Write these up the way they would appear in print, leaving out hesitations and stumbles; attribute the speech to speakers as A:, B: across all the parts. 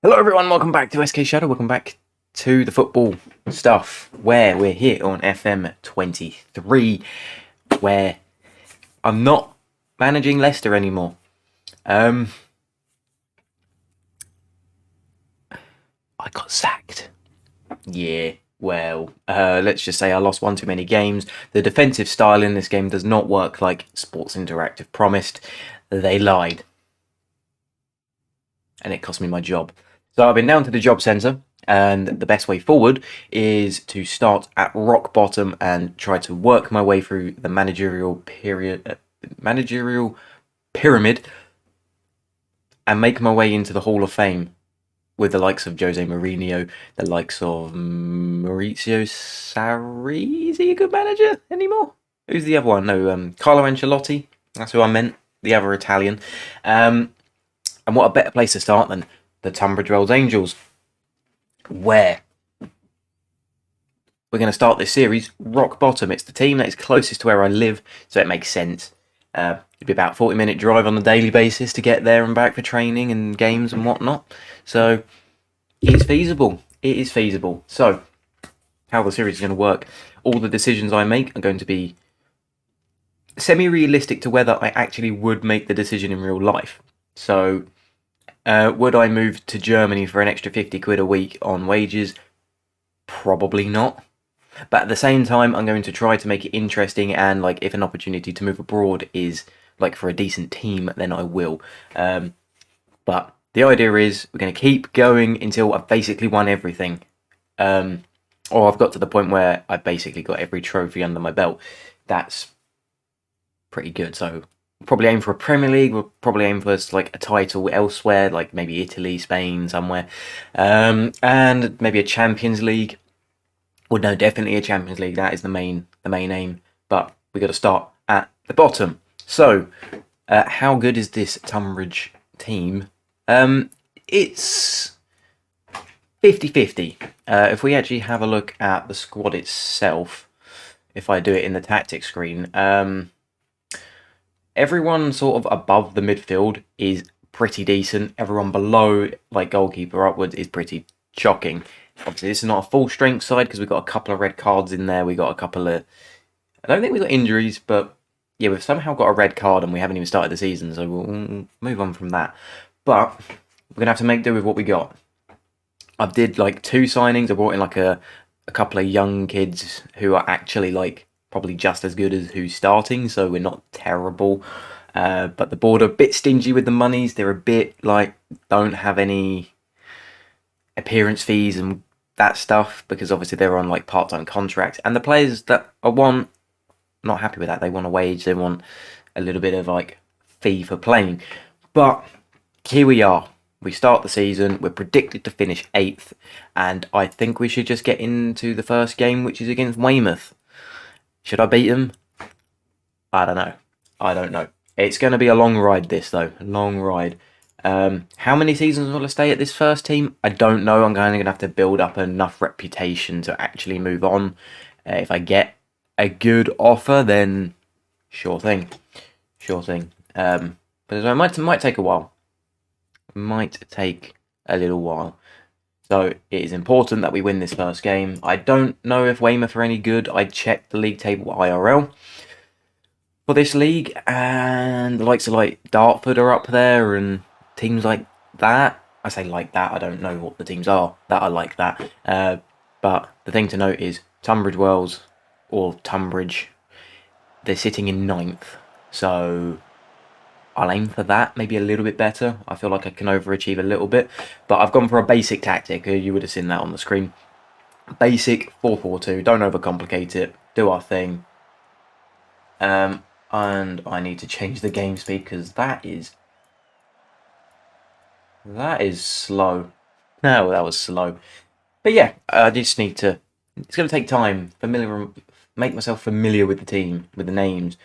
A: Hello everyone, welcome back to SK Shadow, welcome back to the football stuff, where we're here on FM 23, where I'm not managing Leicester anymore. I got sacked. Yeah, well, let's just say I lost one too many games. The defensive style in this game does not work like Sports Interactive promised. They lied. And it cost me my job. So I've been down to the job centre, and the best way forward is to start at rock bottom and try to work my way through the managerial pyramid and make my way into the Hall of Fame with the likes of Jose Mourinho, the likes of Maurizio Sarri. Is he a good manager anymore? Who's the other one? No, Carlo Ancelotti. That's who I meant. The other Italian. And what a better place to start than the Tunbridge Wells Angels, where we're going to start this series rock bottom. It's the team that is closest to where I live, so it makes sense. It'd be about a 40-minute drive on a daily basis to get there and back for training and games and whatnot. So it's feasible. It is feasible. So how the series is going to work, all the decisions I make are going to be semi-realistic to whether I actually would make the decision in real life. So would I move to Germany for an extra 50 quid a week on wages? Probably not. But at the same time, I'm going to try to make it interesting, and like if an opportunity to move abroad is like for a decent team, then I will. But the idea is we're going to keep going until I've basically won everything. Or I've got to the point where I've basically got every trophy under my belt. That's pretty good. So probably aim for a Premier League. We'll probably aim for like a title elsewhere, like maybe Italy, Spain, somewhere, and maybe a Champions League. Well, no, definitely a Champions League. That is the main aim. But we got to start at the bottom. So, how good is this Tunbridge team? It's 50-50. If we actually have a look at the squad itself, if I do it in the tactics screen, everyone sort of above the midfield is pretty decent. Everyone below, like goalkeeper upwards, is pretty shocking. Obviously, this is not a full strength side because we've got a couple of red cards in there. We got a couple of, I don't think we got injuries, but yeah, we've somehow got a red card and we haven't even started the season, so we'll move on from that. But we're gonna have to make do with what we got. I did like 2 signings. I brought in like a couple of young kids who are actually like probably just as good as who's starting, so we're not terrible. But the board are a bit stingy with the monies. They're a bit like don't have any appearance fees and that stuff because obviously they're on like part-time contracts, and the players that I want, not happy with that. They want a wage, they want a little bit of like fee for playing. But here we are. We start the season. We're predicted to finish 8th, and I think we should just get into the first game, which is against Weymouth. Should I beat them? I don't know. I don't know. It's going to be a long ride, this though. A long ride. How many seasons will I stay at this first team? I don't know. I'm going to have to build up enough reputation to actually move on. If I get a good offer, then sure thing. Sure thing. But it might take a while. Might take a little while. So it is important that we win this first game. I don't know if Weymouth are any good. I checked the league table IRL for this league, and the likes of like Dartford are up there and teams like that. I say like that. I don't know what the teams are that are like that. But the thing to note is Tunbridge Wells or Tunbridge, they're sitting in 9th. So I'll aim for that, maybe a little bit better. I feel like I can overachieve a little bit. But I've gone for a basic tactic. You would have seen that on the screen. Basic 4-4-2. Don't overcomplicate it. Do our thing. And I need to change the game speed because that is slow. No, that was slow. But yeah, I just need to. It's going to take time. Make myself familiar with the team, with the names.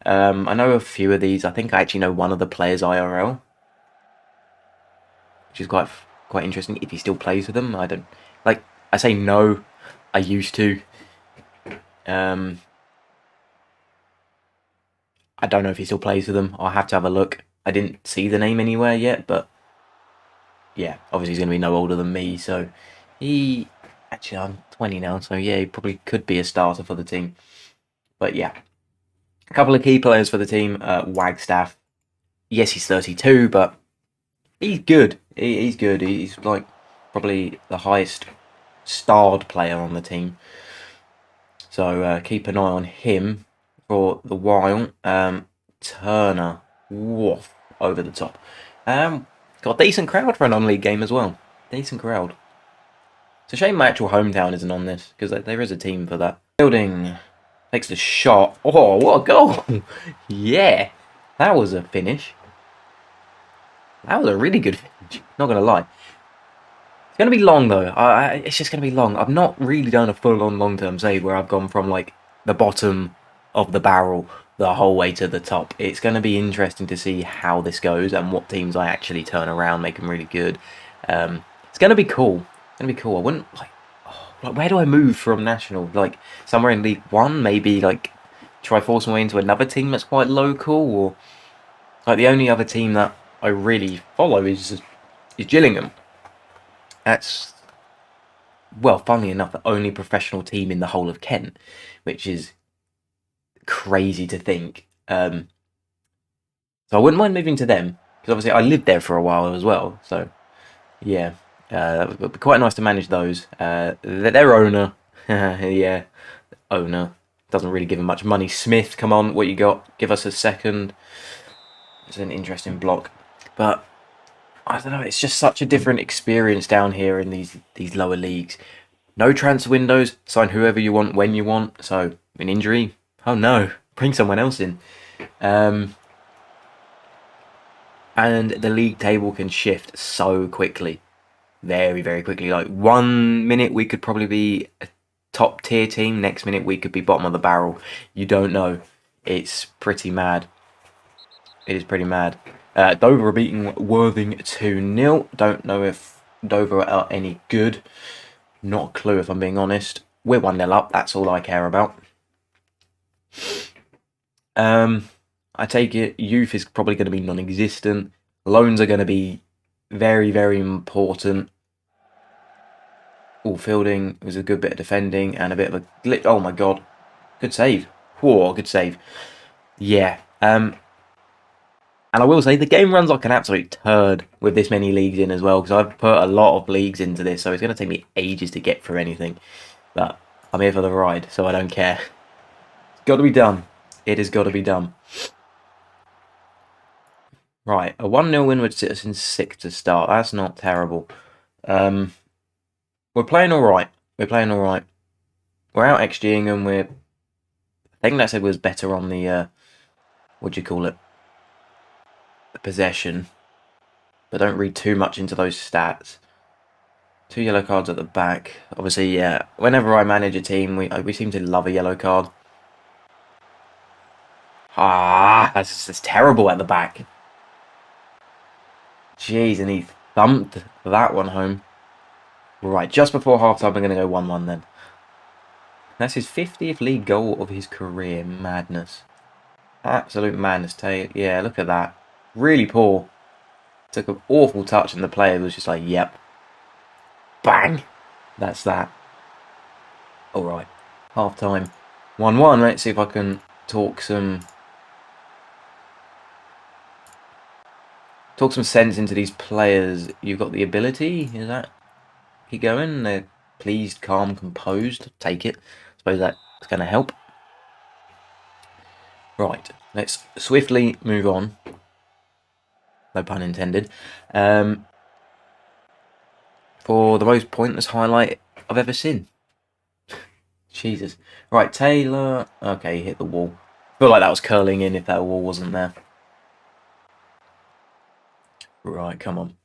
A: I know a few of these. I think I actually know one of the players IRL, which is quite interesting. If he still plays with them, I don't like. I say no. I used to. Um, I don't know if he still plays with them. I'll have to have a look. I didn't see the name anywhere yet, but yeah, obviously he's going to be no older than me, so he... Actually, I'm 20 now, so yeah, he probably could be a starter for the team. But yeah, a couple of key players for the team. Wagstaff. Yes, he's 32, but he's good. He's good. He's like probably the highest starred player on the team. So keep an eye on him for the while. Turner, woof, over the top. Got a decent crowd for a non-league game as well. Decent crowd. It's a shame my actual hometown isn't on this, because there is a team for that. Building takes the shot. Oh, what a goal! Yeah, that was a finish. That was a really good finish. Not gonna lie. It's gonna be long though. It's just gonna be long. I've not really done a full-on long-term save where I've gone from like the bottom of the barrel the whole way to the top. It's gonna be interesting to see how this goes and what teams I actually turn around, make them really good. It's gonna be cool. It's gonna be cool. I wouldn't like where do I move from national? Like somewhere in League One, maybe like try force my way into another team that's quite local, or like the only other team that I really follow is Gillingham. That's, well, funnily enough, the only professional team in the whole of Kent, which is crazy to think. So I wouldn't mind moving to them, because obviously I lived there for a while as well. So yeah, it would be quite nice to manage those. Their owner, yeah, owner doesn't really give him much money. Smith, come on, what you got? Give us a second. It's an interesting block, but I don't know. It's just such a different experience down here in these lower leagues. No transfer windows. Sign whoever you want when you want. So an injury, oh no, bring someone else in. And the league table can shift so quickly, very very quickly. Like 1 minute we could probably be a top tier team. Next minute we could be bottom of the barrel. You don't know. It's pretty mad. It is pretty mad. Dover are beating Worthing 2-0. Don't know if Dover are any good. Not a clue if I'm being honest. We're 1-0 up. That's all I care about. I take it youth is probably going to be non-existent. Loans are going to be very, very important. All fielding was a good bit of defending and a bit of a glitch. Oh my god. Good save. Whoa, good save. Yeah. And I will say the game runs like an absolute turd with this many leagues in as well, because I've put a lot of leagues into this, so it's going to take me ages to get through anything. But I'm here for the ride, so I don't care. It's got to be done. It has got to be done. Right, a 1-0 win with Citizens 6 to start. That's not terrible. We're playing alright. We're playing alright. We're out XGing and I think that said was better on the, what do you call it? The possession. But don't read too much into those stats. 2 yellow cards at the back. Obviously, yeah, whenever I manage a team, we seem to love a yellow card. Ah, that's terrible at the back. Jeez, and he thumped that one home. Right, just before half-time, I'm going to go 1-1 then. That's his 50th league goal of his career. Madness. Absolute madness. Yeah, look at that. Really poor. Took an awful touch and the player was just like, yep. Bang! That's that. Alright. Half-time. 1-1. Let's see if I can talk some sense into these players. You've got the ability. Is that... Keep going. They're pleased, calm, composed. Take it. Suppose that's going to help. Right, let's swiftly move on. No pun intended. For the most pointless highlight I've ever seen. Jesus. Right, Taylor. Okay, he hit the wall. I feel like that was curling in if that wall wasn't there. Right, come on.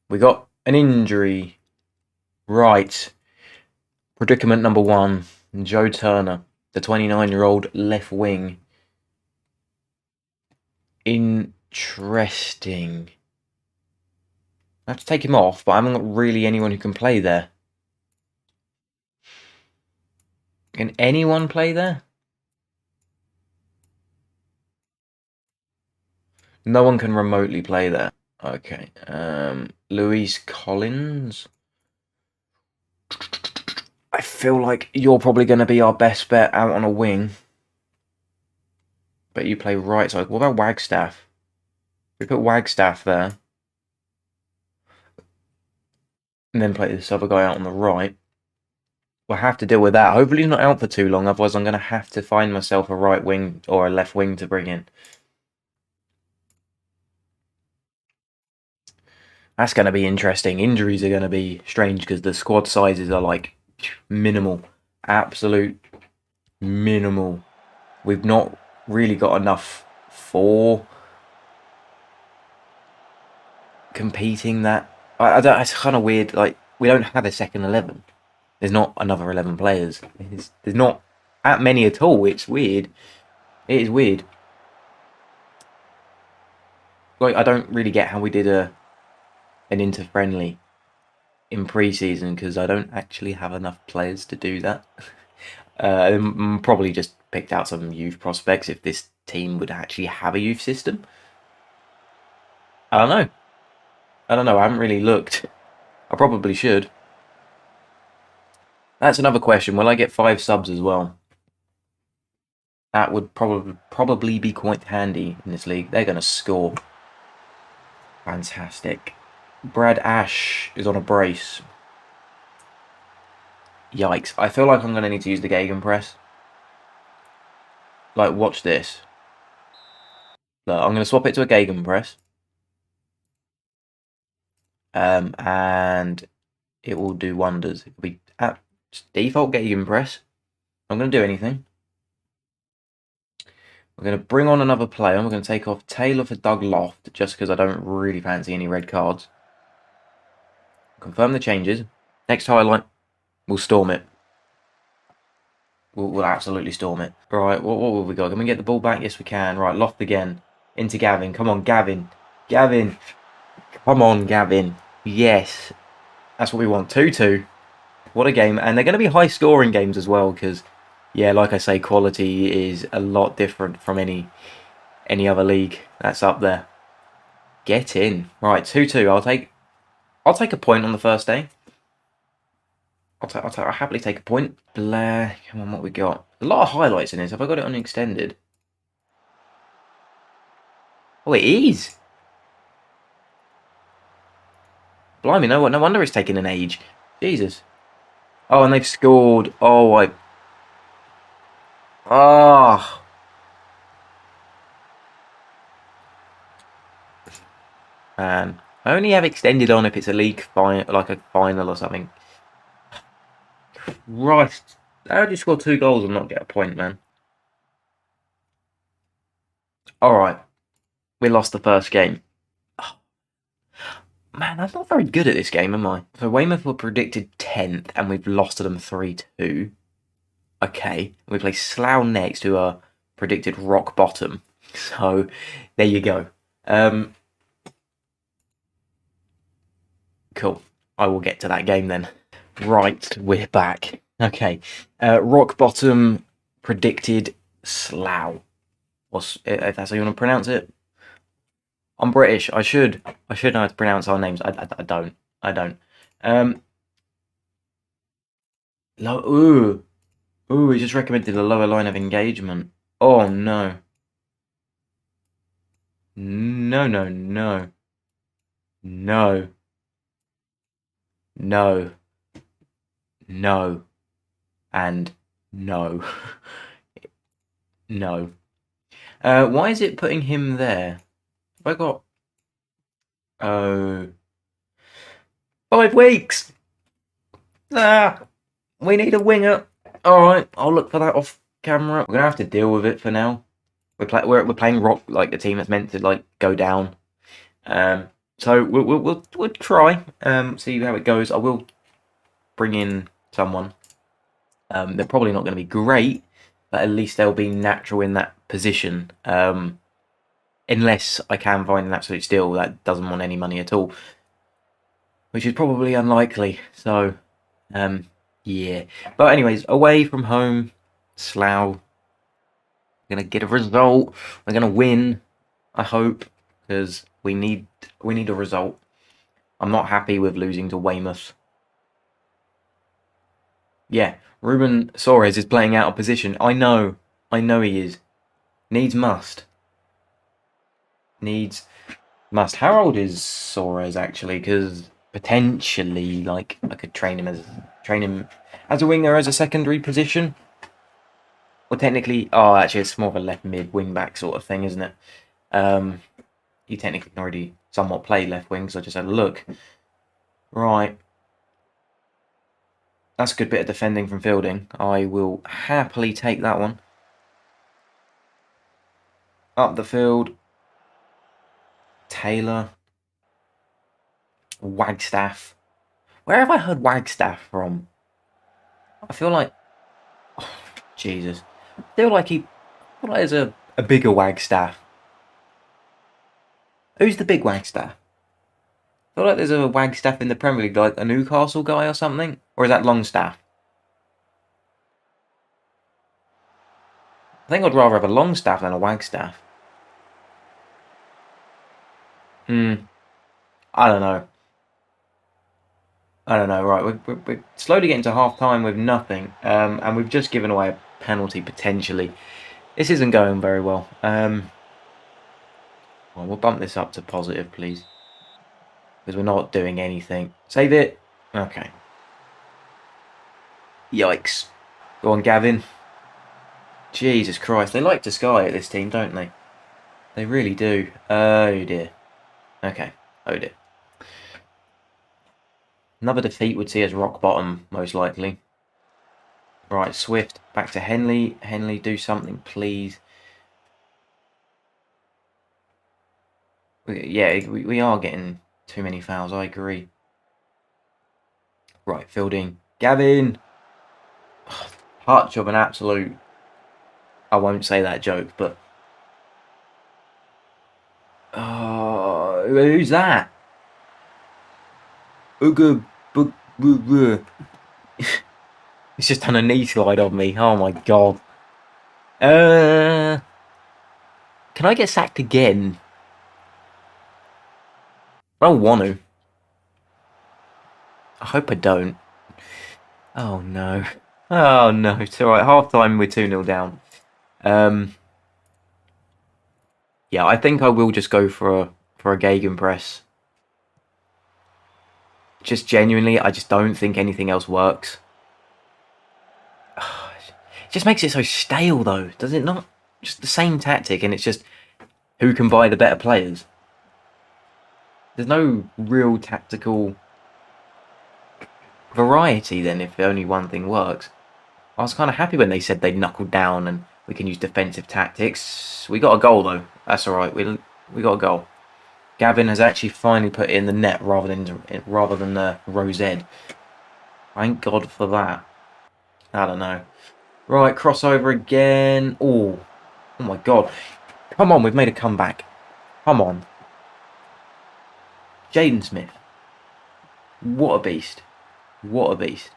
A: We got an injury. Right. Predicament number 1. Joe Turner, the 29-year-old left wing. Interesting. I have to take him off, but I haven't got really anyone who can play there. Can anyone play there? No one can remotely play there. Okay. Louise Collins. I feel like you're probably going to be our best bet out on a wing. But you play right side. What about Wagstaff? We put Wagstaff there. And then play this other guy out on the right. We'll have to deal with that. Hopefully he's not out for too long. Otherwise I'm going to have to find myself a right wing or a left wing to bring in. That's going to be interesting. Injuries are going to be strange because the squad sizes are like minimal. Absolute minimal. We've not really got enough for competing that. I don't. It's kind of weird. Like we don't have a second 11. There's not another 11 players. There's not that many at all. It's weird. It is weird. Like I don't really get how we did an inter-friendly in pre-season because I don't actually have enough players to do that. Probably just picked out some youth prospects if this team would actually have a youth system. I don't know. I haven't really looked. I probably should. That's another question. Will I get 5 subs as well? That would probably be quite handy in this league. They're going to score. Fantastic. Brad Ash is on a brace. Yikes. I feel like I'm going to need to use the gegenpress. Like, watch this. Look, I'm going to swap it to a gegenpress. And it will do wonders. It will be at default gegenpress. I'm going to do anything. We're going to bring on another player. We're going to take off Taylor for Doug Loft, just because I don't really fancy any red cards. Confirm the changes. Next highlight, we'll storm it. We'll absolutely storm it. Right, what have we got? Can we get the ball back? Yes, we can. Right, Loft again. Into Gavin. Come on, Gavin. Gavin. Come on, Gavin. Yes. That's what we want. 2-2. What a game. And they're going to be high-scoring games as well, because, yeah, like I say, quality is a lot different from any other league that's up there. Get in. Right, 2-2. I'll take a point on the first day. I'll happily take a point. Blair, come on, what we got? A lot of highlights in this. Have I got it on extended? Oh, it is. Blimey, no wonder it's taking an age. Jesus. Oh, and they've scored. Oh, Ah. Man. I only have extended on if it's a league like a final or something. Christ. How do you score 2 goals and not get a point, man? Alright. We lost the first game. Oh, man, I'm not very good at this game, am I? So Weymouth were predicted 10th and we've lost to them 3-2. Okay. We play Slough next, who are predicted rock bottom. So, there you go. Cool. I will get to that game then. Right, we're back. Okay. Rock bottom predicted Slough. If that's how you want to pronounce it. I'm British. I should know how to pronounce our names. I don't. Ooh. Ooh, he just recommended a lower line of engagement. Oh no. No. No. No. No. And no. No. Why is it putting him there? Have I got... Oh. 5 weeks! Ah! We need a winger. Alright, I'll look for that off camera. We're gonna have to deal with it for now. We're playing rock, like the team that's meant to like go down. So we'll try. See how it goes. I will bring in someone. They're probably not going to be great, but at least they'll be natural in that position. Unless I can find an absolute steal that doesn't want any money at all, which is probably unlikely. So, yeah. But anyways, away from home, Slough. We're going to get a result. We're going to win, I hope, because We need a result. I'm not happy with losing to Weymouth. Yeah, Ruben Soares is playing out of position. I know he is. Needs must. Needs must. How old is Soares actually? Because potentially, like, I could train him as a winger as a secondary position. Well, technically, oh, actually, it's more of a left mid wing back sort of thing, isn't it? You technically can already somewhat play left wing, so I just had a look. Right. That's a good bit of defending from Fielding. I will happily take that one. Up the field. Taylor. Wagstaff. Where have I heard Wagstaff from? I feel like... Oh, Jesus. I feel like there's a bigger Wagstaff. Who's the big Wagstaff? I feel like there's a Wagstaff in the Premier League, like a Newcastle guy or something. Or is that Longstaff? I think I'd rather have a Longstaff than a Wagstaff. I don't know. Right, we're slowly getting to half time with nothing, and we've just given away a penalty potentially. This isn't going very well. Well, we'll bump this up to positive, please, because we're not doing anything. Save it. Okay. Yikes. Go on, Gavin. Jesus Christ, they like to sky at this team, don't they? They really do. Oh dear. Okay. Oh dear. Another defeat would see us rock bottom, most likely. Right, Swift, back to Henley. Henley, do something, please. Yeah, we are getting too many fouls, I agree. Right, Fielding. Gavin! Touch of an absolute... I won't say that joke, but... Who's that? He's just done a knee slide on me. Oh my god. Can I get sacked again? I don't want to. I hope I don't. Oh no. Oh no. It's alright. Half time we're 2-0 down. Yeah, I think I will just go for a gegenpress. Just genuinely, I just don't think anything else works. It just makes it so stale, though, does it not? Just the same tactic, and it's just who can buy the better players. There's no real tactical variety then if only one thing works. I was kind of happy when they said they'd knuckled down and we can use defensive tactics. We got a goal, though. That's all right. We got a goal. Gavin has actually finally put it in the net rather than the Rosette. Thank God for that. I don't know. Right, crossover again. Oh my God. Come on, we've made a comeback. Come on. Jaden Smith. What a beast. What a beast.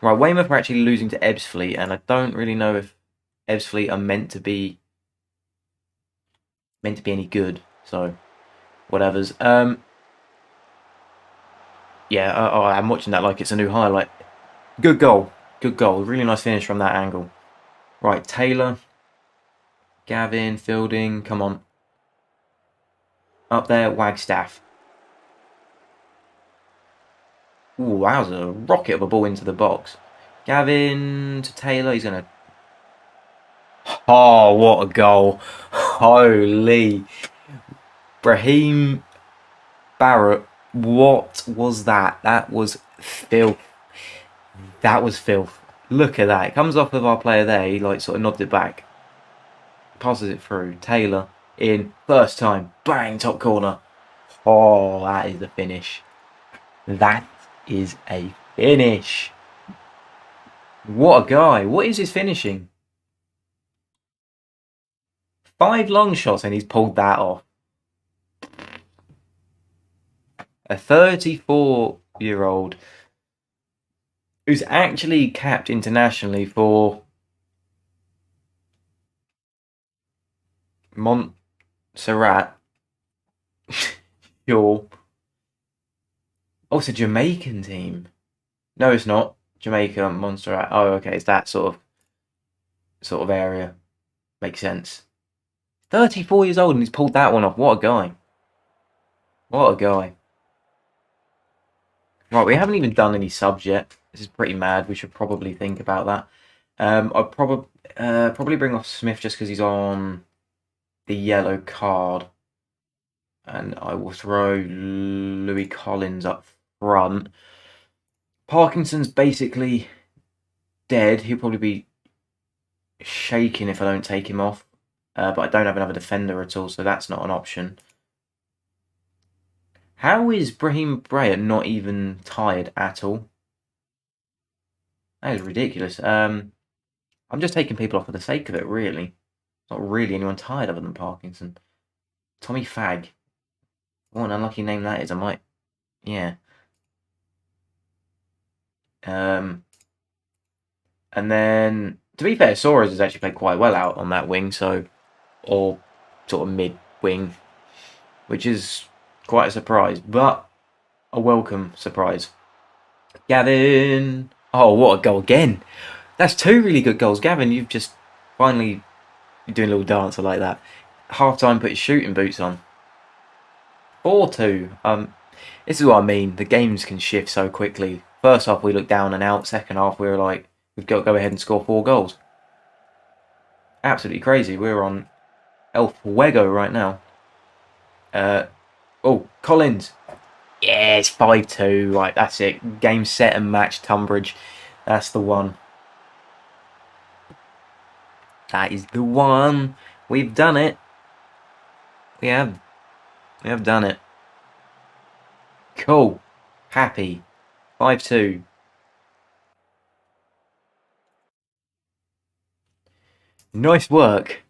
A: Right, Weymouth are actually losing to Ebbsfleet, and I don't really know if Ebbsfleet are meant to be any good. So, whatever's. Yeah, I'm watching that like it's a new highlight. Good goal. Good goal. Really nice finish from that angle. Right, Taylor. Gavin, Fielding, come on. Up there, Wagstaff. Ooh, that was a rocket of a ball into the box. Gavin to Taylor, he's going to... Oh, what a goal. Holy. Brahim Barrett, what was that? That was filth. That was filth. Look at that. It comes off of our player there. He like sort of nods it back. Passes it through. Taylor in. First time. Bang, top corner. Oh, that is the finish. That is a finish. What a guy. What is his finishing? 5 long shots and he's pulled that off. A 34-year-old who's actually capped internationally for Montserrat. Sure. Oh, it's a Jamaican team. No, it's not. Jamaica, Montserrat. Oh, okay, it's that sort of area. Makes sense. 34 years old and he's pulled that one off. What a guy. What a guy. Right, we haven't even done any subs yet. This is pretty mad. We should probably think about that. I'd probably bring off Smith just because he's on the yellow card. And I will throw Louis Collins up front. Parkinson's basically dead. He'll probably be shaking if I don't take him off. But I don't have another defender at all, so that's not an option. How is Brahim Brea not even tired at all? That is ridiculous. I'm just taking people off for the sake of it, really. Not really anyone tired other than Parkinson. Tommy Fag. What an unlucky name that is. I might... Yeah. And then, to be fair, Soares has actually played quite well out on that wing, so... Or sort of mid-wing. Which is quite a surprise, but a welcome surprise. Gavin! Oh, what a goal again! That's two really good goals. Gavin, you've just finally... You're doing a little dancer like that. Half-time, put his shooting boots on. 4-2. This is what I mean. The games can shift so quickly. First half, we looked down and out. Second half, we were like, we've got to go ahead and score 4 goals. Absolutely crazy. We're on El Fuego right now. Oh, Collins. Yeah, it's 5-2. Right, that's it. Game, set and match, Tunbridge. That's the one. That is the one. We've done it. We have done it. Cool. Happy. 5-2. Nice work.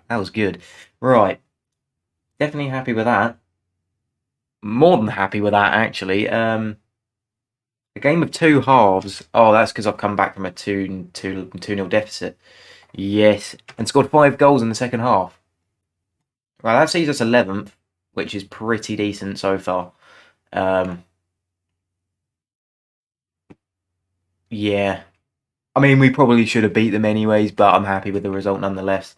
A: That was good. Right. Definitely happy with that. More than happy with that, actually. A game of 2 halves. Oh, that's because I've come back from a 2-0 deficit. Yes. And scored 5 goals in the second half. Right, that sees us 11th, which is pretty decent so far. Yeah. I mean, we probably should have beat them anyways, but I'm happy with the result nonetheless.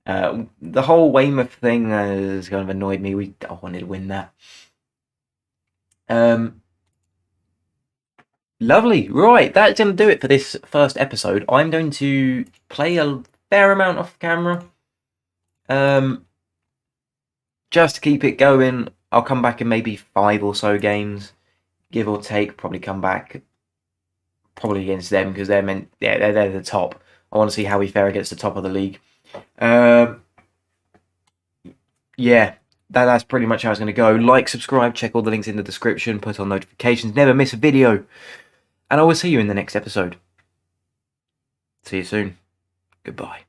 A: The whole Weymouth thing has kind of annoyed me. I wanted to win that. Lovely. Right, that's going to do it for this first episode. I'm going to play a fair amount off camera. Just to keep it going. I'll come back in maybe 5 or so games, give or take. Probably come back probably against them because they're the top. I want to see how we fare against the top of the league. Yeah, that's pretty much how it's going to go. Like, subscribe, check all the links in the description, put on notifications, never miss a video. And I will see you in the next episode. See you soon. Goodbye.